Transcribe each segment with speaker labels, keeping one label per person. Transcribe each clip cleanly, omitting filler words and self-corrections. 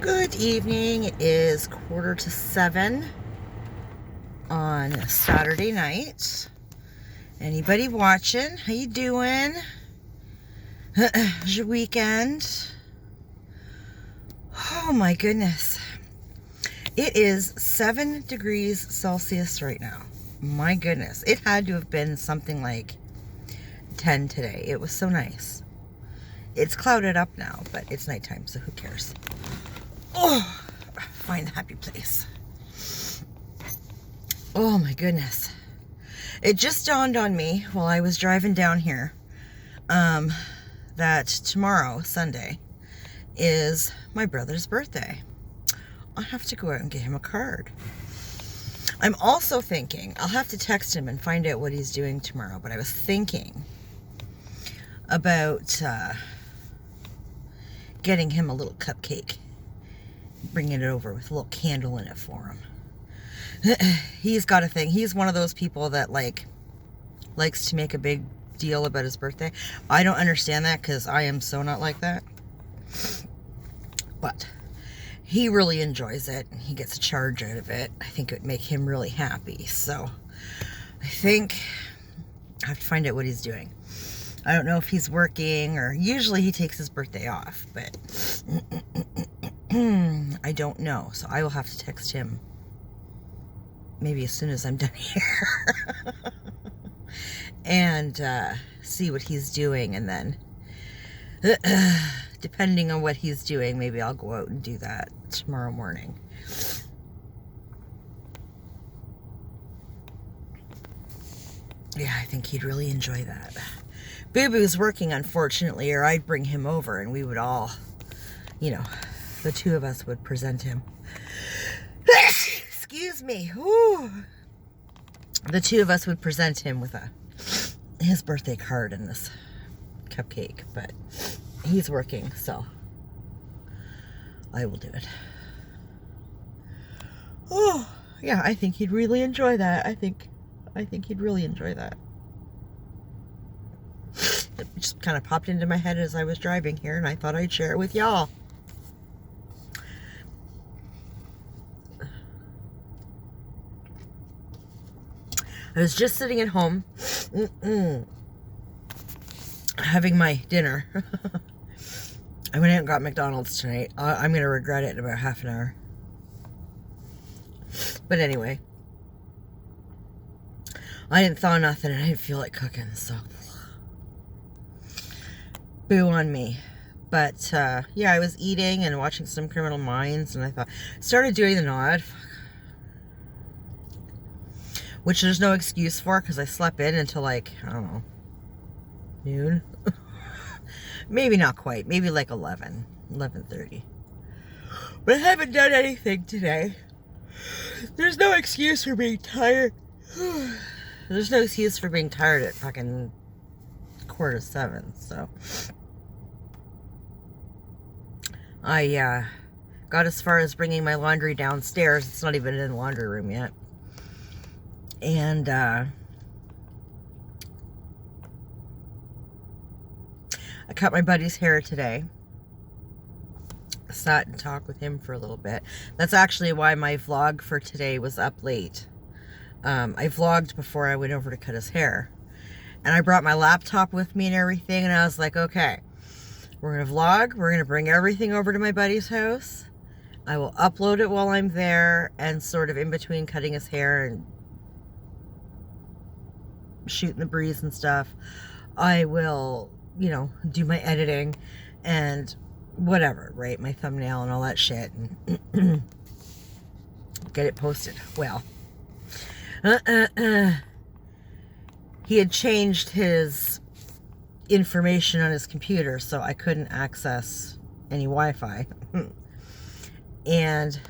Speaker 1: Good evening. It is 6:45 on Saturday night. Anybody watching? How you doing? How's your weekend? Oh my goodness. It is 7 degrees Celsius right now. My goodness. It had to have been something like 10 today. It was so nice. It's clouded up now, but it's nighttime, so who cares? Oh, find the happy place. Oh my goodness. It just dawned on me while I was driving down here that tomorrow, Sunday, is my brother's birthday. I have to go out and get him a card. I'm also thinking, I'll have to text him and find out what he's doing tomorrow, but I was thinking about getting him a little cupcake. Bringing it over with a little candle in it for him. He's got a thing. He's one of those people that likes to make a big deal about his birthday. I don't understand that because I am so not like that. But he really enjoys it and he gets a charge out of it. I think it would make him really happy. So I think I have to find out what he's doing. I don't know if he's working or usually he takes his birthday off, but I don't know. So I will have to text him maybe as soon as I'm done here and see what he's doing. And then depending on what he's doing, maybe I'll go out and do that tomorrow morning. Yeah, I think he'd really enjoy that. Boo Boo's working, unfortunately, or I'd bring him over and we would all, the two of us would present him. Excuse me. Ooh. The two of us would present him with his birthday card and this cupcake, but he's working, so I will do it. Oh, yeah, I think he'd really enjoy that. I think he'd really enjoy that. It just kind of popped into my head as I was driving here, and I thought I'd share it with y'all. I was just sitting at home, having my dinner. I went out and got McDonald's tonight. I'm going to regret it in about half an hour. But anyway, I didn't thaw nothing and I didn't feel like cooking, so boo on me. But yeah, I was eating and watching some Criminal Minds, and I started doing the nod, which there's no excuse for because I slept in until I don't know, noon. Maybe not quite, maybe 11:30. But I haven't done anything today. There's no excuse for being tired. There's no excuse for being tired at fucking 6:45, so I got as far as bringing my laundry downstairs. It's not even in the laundry room yet. And I cut my buddy's hair today. I sat and talked with him for a little bit. That's actually why my vlog for today was up late. I vlogged before I went over to cut his hair. And I brought my laptop with me and everything, and I was like, okay, we're going to vlog. We're going to bring everything over to my buddy's house. I will upload it while I'm there, and sort of in between cutting his hair and shooting the breeze and stuff, I will, do my editing and whatever, right? My thumbnail and all that shit, and get it posted. Well, he had changed his information on his computer, so I couldn't access any Wi-Fi. And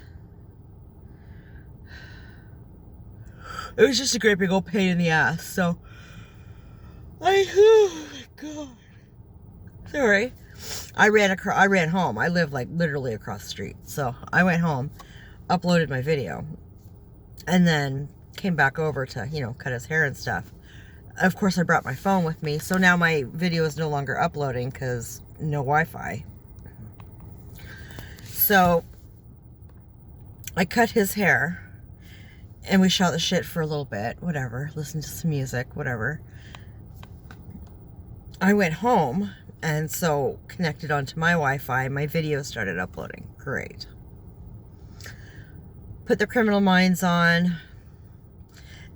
Speaker 1: it was just a great big old pain in the ass. So oh my god, sorry. I ran home. I live literally across the street, so I went home, uploaded my video, and then came back over to cut his hair and stuff. Of course, I brought my phone with me, so now my video is no longer uploading because no Wi-Fi. So I cut his hair. And we shot the shit for a little bit. Whatever. Listened to some music. Whatever. I went home. And so connected onto my Wi-Fi. My video started uploading. Great. Put the Criminal Minds on.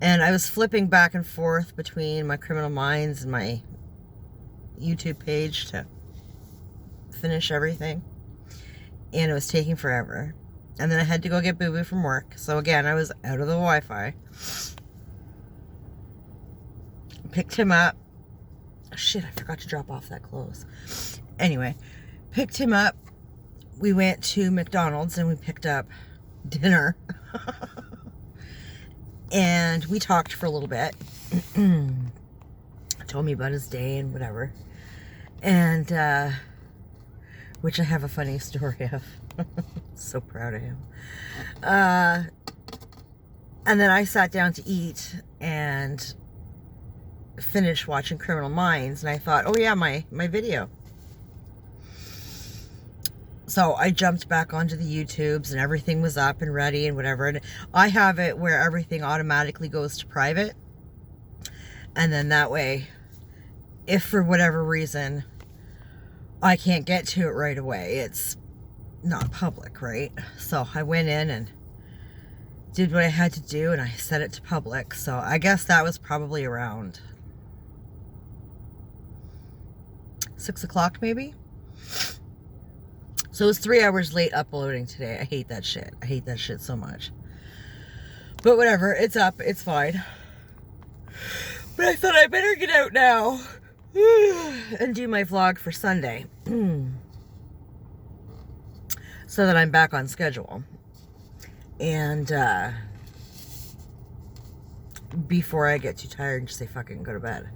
Speaker 1: And I was flipping back and forth between my Criminal Minds and my YouTube page to finish everything. And it was taking forever. And then I had to go get Boo Boo from work. So again, I was out of the Wi-Fi. Picked him up. Oh, shit, I forgot to drop off that clothes. Anyway, picked him up. We went to McDonald's and we picked up dinner. And we talked for a little bit. Told me about his day and whatever. And, which I have a funny story of. So proud of him. And then I sat down to eat and finished watching Criminal Minds. And I thought, oh yeah, my video. So I jumped back onto the YouTubes and everything was up and ready and whatever. And I have it where everything automatically goes to private. And then that way, if for whatever reason I can't get to it right away, it's not public, right? So I went in and did what I had to do and I set it to public. So I guess that was probably around 6 o'clock maybe. So it was 3 hours late uploading today. I hate that shit. I hate that shit so much. But whatever, it's up, it's fine. But I thought I better get out now and do my vlog for Sunday. So that I'm back on schedule. And before I get too tired and just say fuck it and go to bed.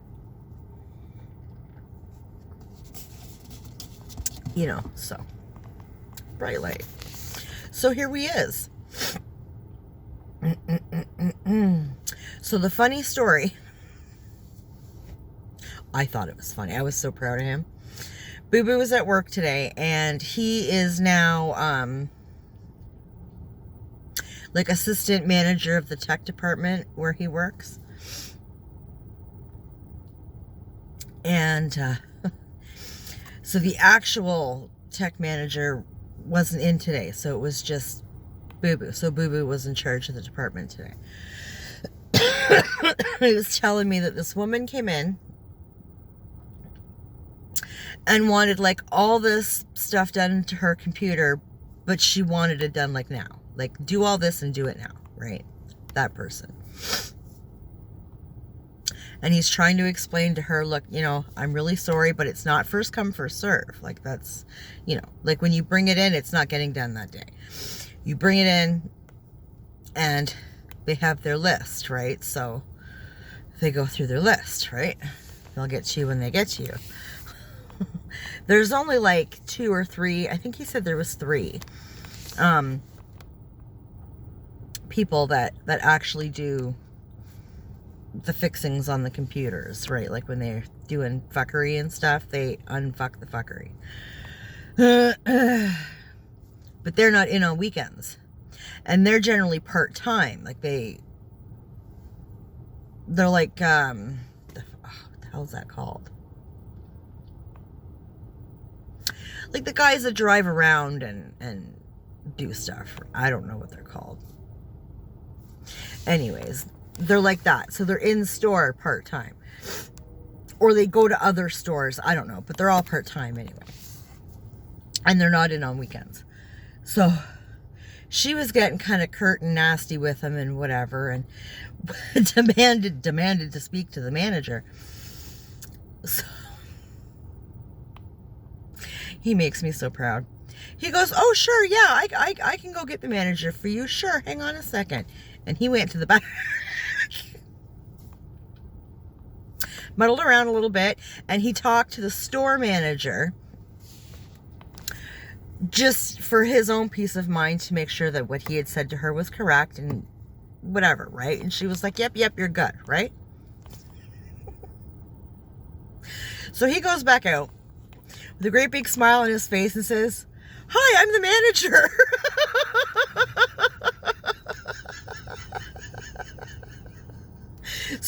Speaker 1: You know, so. Bright light. So here we is. So the funny story. I thought it was funny. I was so proud of him. Boo Boo was at work today, and he is now, like, assistant manager of the tech department where he works. And, so the actual tech manager wasn't in today, so it was just Boo Boo. So Boo Boo was in charge of the department today. He was telling me that this woman came in and wanted like all this stuff done to her computer, but she wanted it done like now. Like do all this and do it now, right? That person. And he's trying to explain to her, look, you know, I'm really sorry, but it's not first come, first serve. Like that's, you know, like when you bring it in, it's not getting done that day. You bring it in and they have their list, right? So they go through their list, right? They'll get to you when they get to you. There's only like 2 or 3, I think he said there was 3 people that actually do the fixings on the computers, right? Like when they're doing fuckery and stuff, they unfuck the fuckery. But they're not in on weekends. And they're generally part-time. Like they're like, what the hell is that called? Like the guys that drive around and do stuff. I don't know what they're called. Anyways, they're like that. So they're in store part-time. Or they go to other stores. I don't know. But they're all part-time anyway. And they're not in on weekends. So she was getting kind of curt and nasty with him and whatever. And demanded to speak to the manager. So he makes me so proud. He goes, oh, sure, yeah, I can go get the manager for you. Sure, hang on a second. And he went to the back. Muddled around a little bit. And he talked to the store manager. Just for his own peace of mind to make sure that what he had said to her was correct and whatever, right? And she was like, yep, you're good, right? So he goes back out with a great big smile on his face and says, hi, I'm the manager.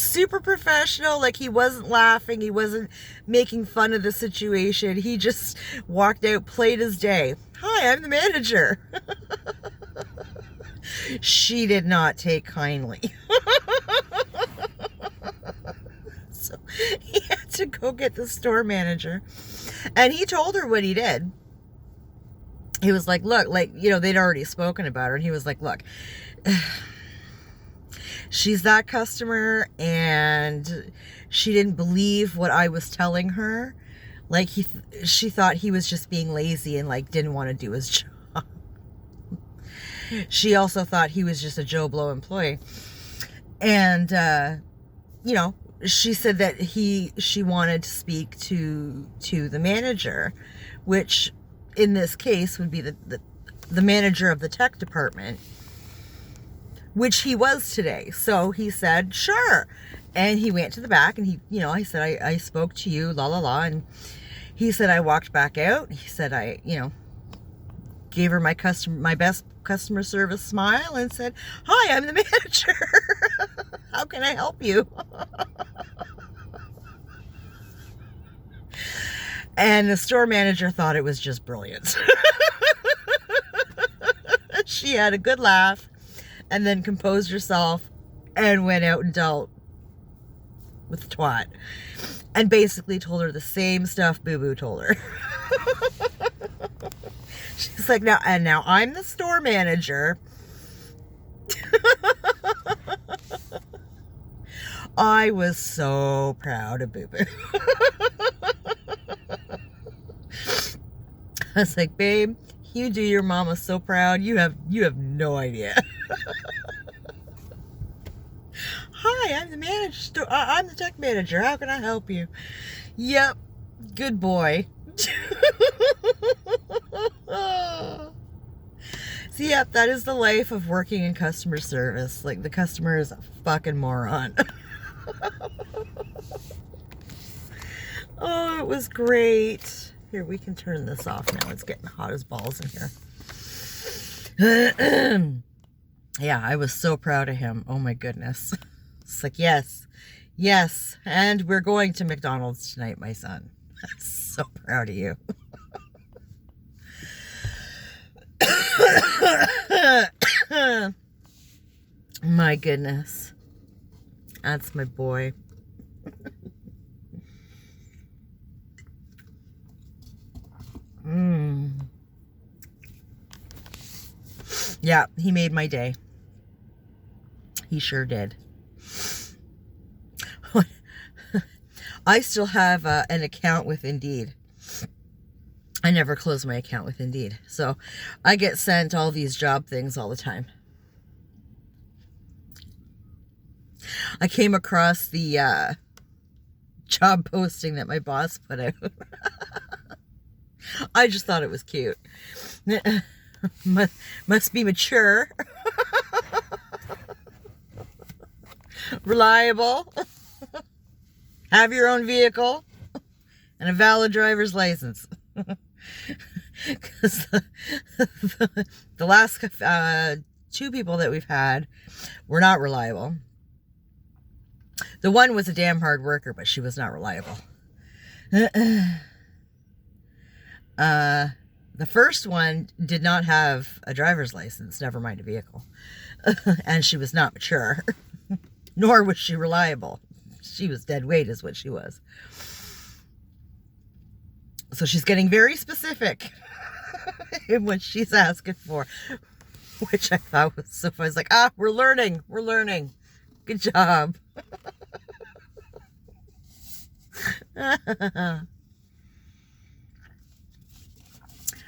Speaker 1: super professional. Like, he wasn't laughing. He wasn't making fun of the situation. He just walked out, played his day. Hi, I'm the manager. She did not take kindly. So he had to go get the store manager. And he told her what he did. He was like, look, like, you know, they'd already spoken about her. And he was like, look, she's that customer and she didn't believe what I was telling her. Like, she thought he was just being lazy and, like, didn't want to do his job. She also thought he was just a Joe Blow employee. And, you know, she said that she wanted to speak to the manager, which in this case would be the manager of the tech department, which he was today. So he said, sure. And he went to the back and he, you know, I said, I spoke to you, la, la, la. And he said, I walked back out. He said, I, you know, gave her my best customer service smile and said, hi, I'm the manager. How can I help you? And the store manager thought it was just brilliant. She had a good laugh and then composed herself and went out and dealt with twat and basically told her the same stuff Boo Boo told her. She's like, now I'm the store manager. I was so proud of Boo Boo. I was like, babe, you do your mama so proud. You have no idea. Hi, I'm the manager. I'm the tech manager. How can I help you? Yep, good boy. So, yep, that is the life of working in customer service. Like, the customer is a fucking moron. Oh, it was great. Here, we can turn this off now. It's getting hot as balls in here. Yeah, I was so proud of him. Oh my goodness. It's like, yes, and we're going to McDonald's tonight, my son. I'm so proud of you. My goodness. That's my boy. Yeah, he made my day. He sure did. I still have an account with Indeed. I never close my account with Indeed. So I get sent all these job things all the time. I came across the job posting that my boss put out. I just thought it was cute. Must be mature. Reliable. Have your own vehicle. And a valid driver's license. Because the last two people that we've had were not reliable. The one was a damn hard worker, but she was not reliable. The first one did not have a driver's license, never mind a vehicle. And she was not mature. Nor was she reliable. She was dead weight is what she was. So she's getting very specific in what she's asking for. Which I thought was so funny. I was like, we're learning. Good job.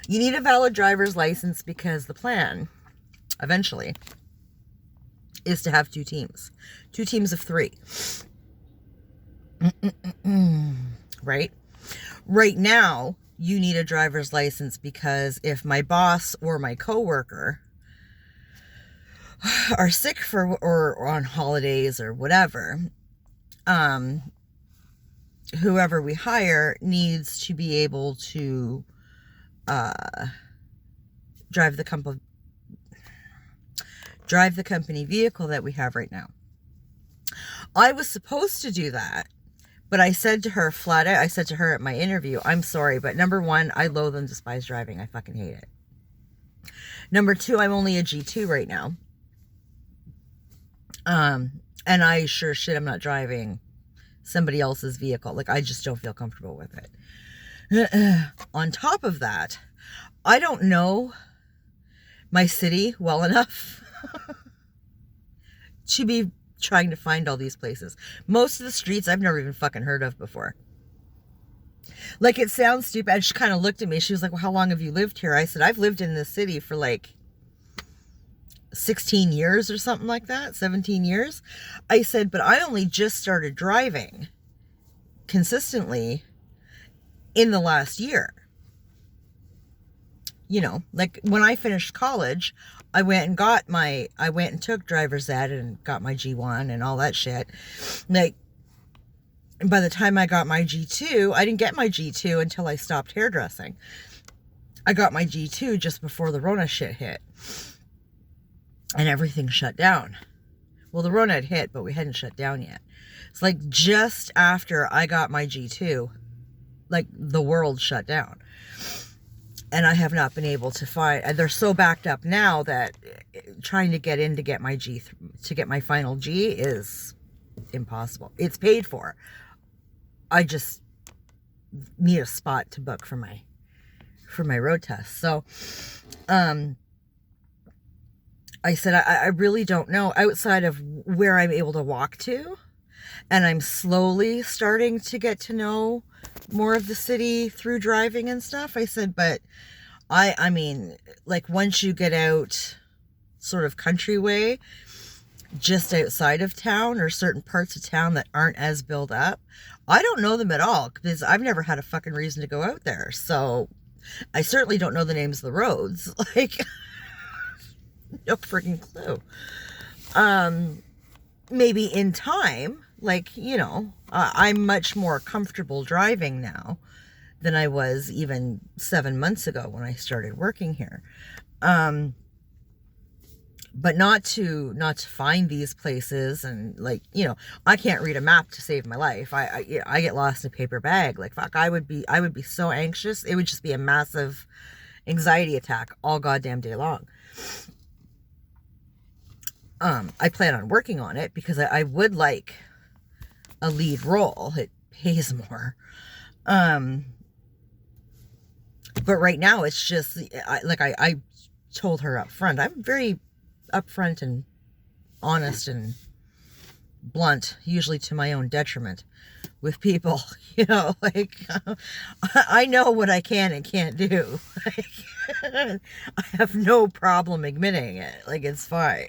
Speaker 1: You need a valid driver's license because the plan, eventually, is to have 2 teams. 2 teams of 3. Right? Right now, you need a driver's license because if my boss or my coworker are sick or on holidays or whatever, whoever we hire needs to be able to drive the company vehicle that we have right now. I was supposed to do that, but I said to her flat out, I said to her at my interview, I'm sorry, but number one, I loathe and despise driving. I fucking hate it. Number two, I'm only a G2 right now. And I sure shit, I'm not driving somebody else's vehicle. Like, I just don't feel comfortable with it. On top of that, I don't know my city well enough to be trying to find all these places. Most of the streets I've never even fucking heard of before. Like, it sounds stupid. And she kind of looked at me. She was like, well, how long have you lived here? I said, I've lived in this city for like 16 years or something like that, 17 years. I said, but I only just started driving consistently in the last year. You know, like when I finished college, I went and took driver's ed and got my G1 and all that shit. Like, by the time I got my G2, I didn't get my G2 until I stopped hairdressing. I got my G2 just before the Rona shit hit. And everything shut down. Well, the Rona had hit, but we hadn't shut down yet. It's like just after I got my G2, like the world shut down. And I have not been able to find, and they're so backed up now that trying to get in to get my to get my final G is impossible. It's paid for. I just need a spot to book for my road test. So, I said, I really don't know outside of where I'm able to walk to. And I'm slowly starting to get to know more of the city through driving and stuff. I said, but I mean, like once you get out sort of country way, just outside of town or certain parts of town that aren't as built up, I don't know them at all because I've never had a fucking reason to go out there. So I certainly don't know the names of the roads. Like, no freaking clue. Maybe in time, like, you know, I'm much more comfortable driving now than I was even 7 months ago when I started working here. But not to find these places and like, you know, I can't read a map to save my life. I get lost in a paper bag. Like, fuck, I would be so anxious. It would just be a massive anxiety attack all goddamn day long. I plan on working on it because I would like a lead role. It pays more. But right now it's just, I told her up front, I'm very upfront and honest and blunt, usually to my own detriment with people, you know, like, I know what I can and can't do. Like, I have no problem admitting it. Like, it's fine.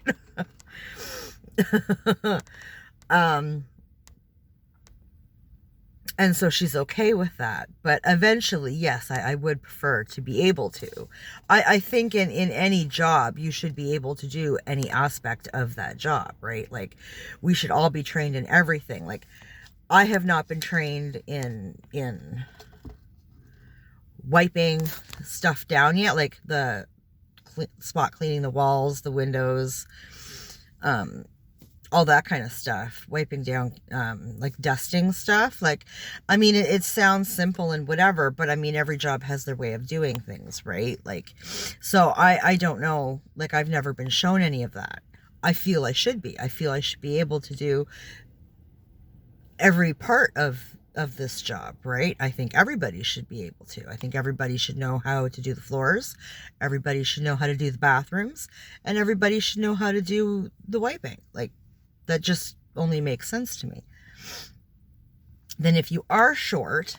Speaker 1: And so she's okay with that. But eventually, yes, I would prefer to be able to. I think in any job, you should be able to do any aspect of that job, right? Like, we should all be trained in everything. Like, I have not been trained in wiping stuff down yet, like the spot cleaning the walls, the windows, all that kind of stuff, wiping down, like dusting stuff. Like, I mean, it sounds simple and whatever, but I mean, every job has their way of doing things, right? Like, so I don't know, like, I've never been shown any of that. I feel I should be. I feel I should be able to do every part of this job, right? I think everybody should be able to. I think everybody should know how to do the floors. Everybody should know how to do the bathrooms, and everybody should know how to do the wiping. Like, that just only makes sense to me. Then if you are short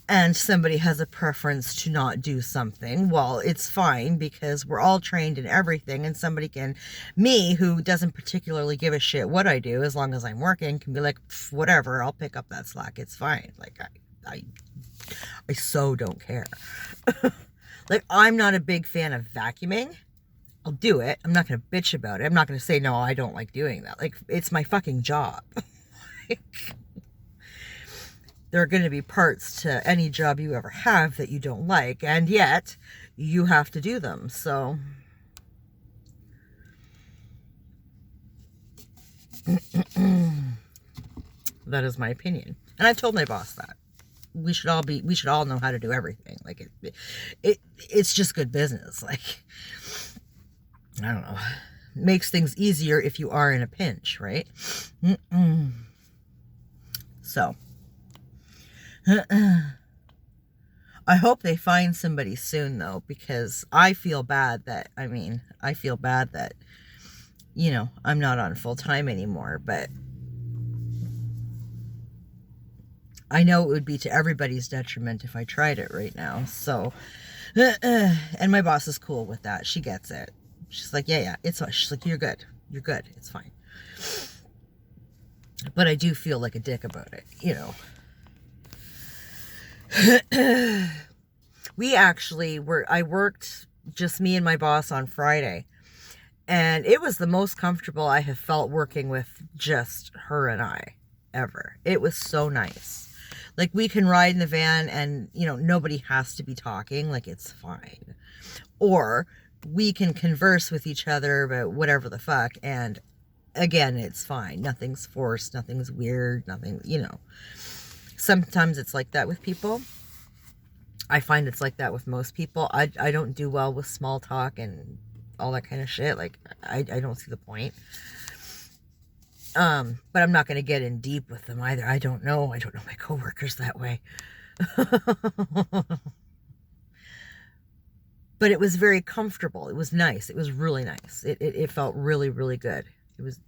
Speaker 1: and somebody has a preference to not do something, well, it's fine because we're all trained in everything, and somebody can, me, who doesn't particularly give a shit what I do, as long as I'm working, can be like, whatever, I'll pick up that slack. It's fine. Like, I so don't care. Like, I'm not a big fan of vacuuming. I'll do it. I'm not going to bitch about it. I'm not going to say, no, I don't like doing that. Like, it's my fucking job. Like, there are going to be parts to any job you ever have that you don't like, and yet you have to do them. So That is my opinion. And I've told my boss that. We should all know how to do everything. Like it's just good business. Like, I don't know. Makes things easier if you are in a pinch, right? So, I hope they find somebody soon, though, because I feel bad that, you know, I'm not on full time anymore, but I know it would be to everybody's detriment if I tried it right now. So, and my boss is cool with that. She gets it. She's like, yeah, it's fine. She's like, you're good. You're good. It's fine. But I do feel like a dick about it, you know. I worked just me and my boss on Friday, and it was the most comfortable I have felt working with just her and I ever. It was so nice. Like, we can ride in the van and, you know, nobody has to be talking. Like, it's fine. Or we can converse with each other about whatever the fuck, and again, it's fine. Nothing's forced. Nothing's weird. Nothing, you know. Sometimes it's like that with people. I find it's like that with most people. I don't do well with small talk and all that kind of shit. Like, I don't see the point. But I'm not going to get in deep with them either. I don't know my coworkers that way. But it was very comfortable. It was nice. It was really nice. It felt really, really good. It was,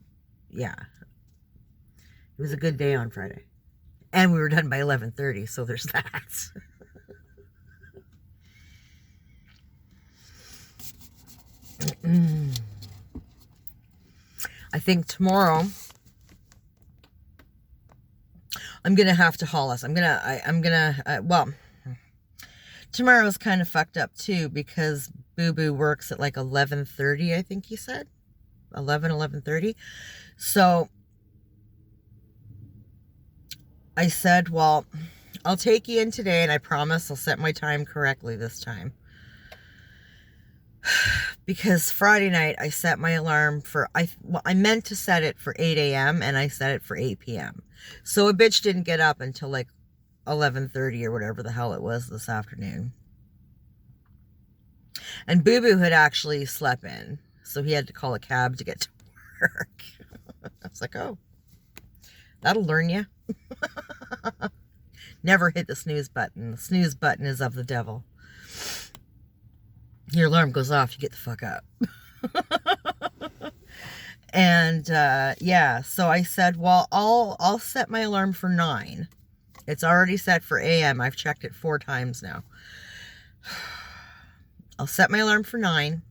Speaker 1: yeah. It was a good day on Friday. And we were done by 11:30, so there's that. I think tomorrow I'm gonna have to haul us. Well, tomorrow's kind of fucked up too, because Boo Boo works at like 11:30, I think he said. 11:30. So I said, well, I'll take you in today, and I promise I'll set my time correctly this time. Because Friday night I set my alarm for, I meant to set it for 8 a.m. and I set it for 8 p.m. So a bitch didn't get up until like 11:30 or whatever the hell it was this afternoon. And Boo Boo had actually slept in, so he had to call a cab to get to work. I was like, oh, that'll learn you. Never hit the snooze button. The snooze button is of the devil. Your alarm goes off, you get the fuck up. And yeah, so I said, well, I'll set my alarm for 9. It's already set for a.m. I've checked it 4 times now. I'll set my alarm for 9,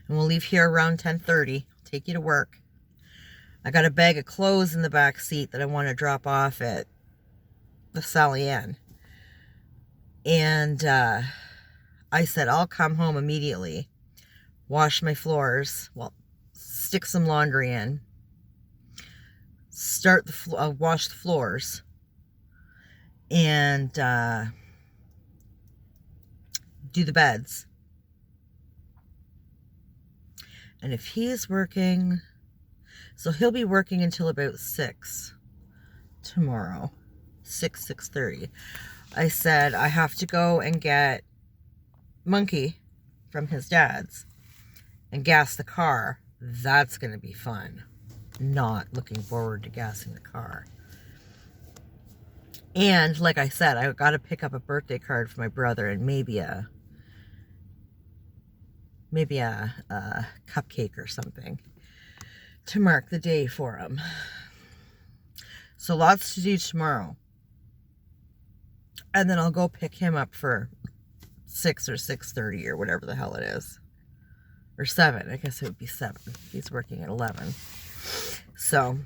Speaker 1: and we'll leave here around 10:30. Take you to work. I got a bag of clothes in the back seat that I want to drop off at the Sally Ann. And I said, I'll come home immediately, wash my floors, well, stick some laundry in, wash the floors, and do the beds. And if he's working, so he'll be working until about 6 tomorrow, 6:30. I said, I have to go and get Monkey from his dad's and gas the car. That's going to be fun. Not looking forward to gassing the car. And like I said, I got to pick up a birthday card for my brother and maybe a cupcake or something to mark the day for him. So lots to do tomorrow. And then I'll go pick him up for 6 or 6:30 or whatever the hell it is. Or 7. I guess it would be 7. He's working at 11. So,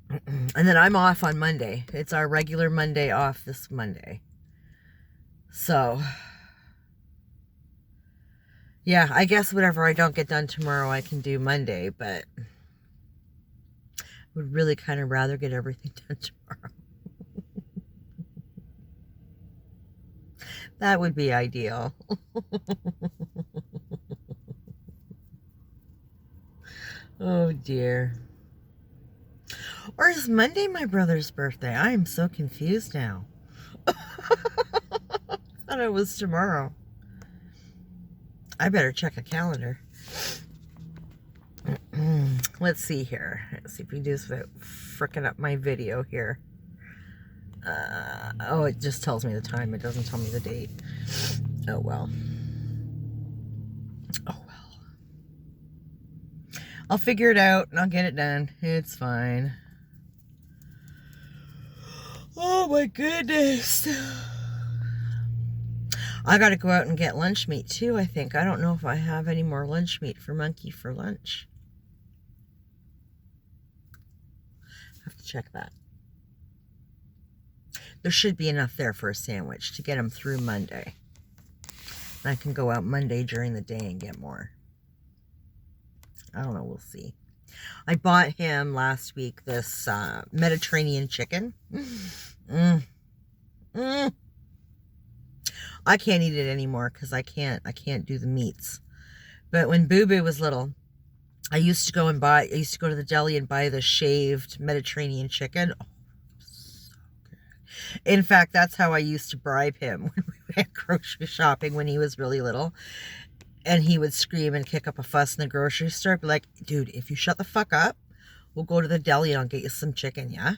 Speaker 1: and then I'm off on Monday. It's our regular Monday off this Monday. So, yeah, I guess whatever I don't get done tomorrow, I can do Monday, but I would really kind of rather get everything done tomorrow. That would be ideal. Oh, dear. Or is Monday my brother's birthday? I am so confused now. I thought it was tomorrow. I better check a calendar. Let's see here. Let's see if we can do this without fricking up my video here. Oh, it just tells me the time. It doesn't tell me the date. Oh, well. Oh, well. I'll figure it out and I'll get it done. It's fine. Oh, my goodness. I got to go out and get lunch meat, too, I think. I don't know if I have any more lunch meat for Monkey for lunch. I have to check that. There should be enough there for a sandwich to get him through Monday. And I can go out Monday during the day and get more. I don't know. We'll see. I bought him last week this Mediterranean chicken. I can't eat it anymore because I can't do the meats. But when Boo Boo was little, I used to go to the deli and buy the shaved Mediterranean chicken. Oh, so good. In fact, that's how I used to bribe him when we went grocery shopping when he was really little. And he would scream and kick up a fuss in the grocery store. Be like, dude, if you shut the fuck up, we'll go to the deli and I'll get you some chicken, yeah?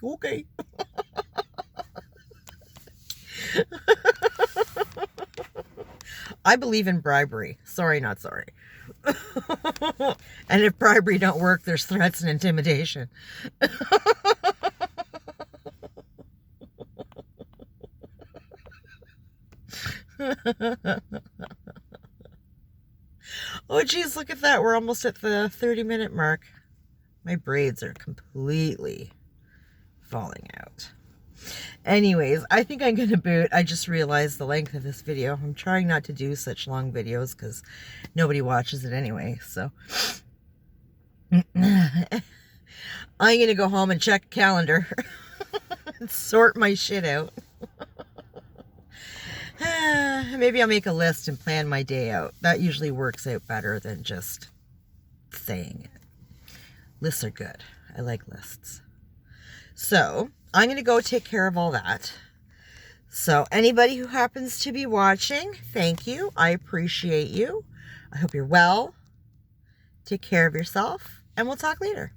Speaker 1: Okay. I believe in bribery. Sorry, not sorry. And if bribery don't work, there's threats and intimidation. Oh, geez, look at that. We're almost at the 30-minute mark. My braids are completely falling out. Anyways, I think I'm going to boot. I just realized the length of this video. I'm trying not to do such long videos because nobody watches it anyway. So I'm going to go home and check a calendar and sort my shit out. Maybe I'll make a list and plan my day out. That usually works out better than just saying it. Lists are good. I like lists. So I'm going to go take care of all that. So anybody who happens to be watching, thank you. I appreciate you. I hope you're well. Take care of yourself, and we'll talk later.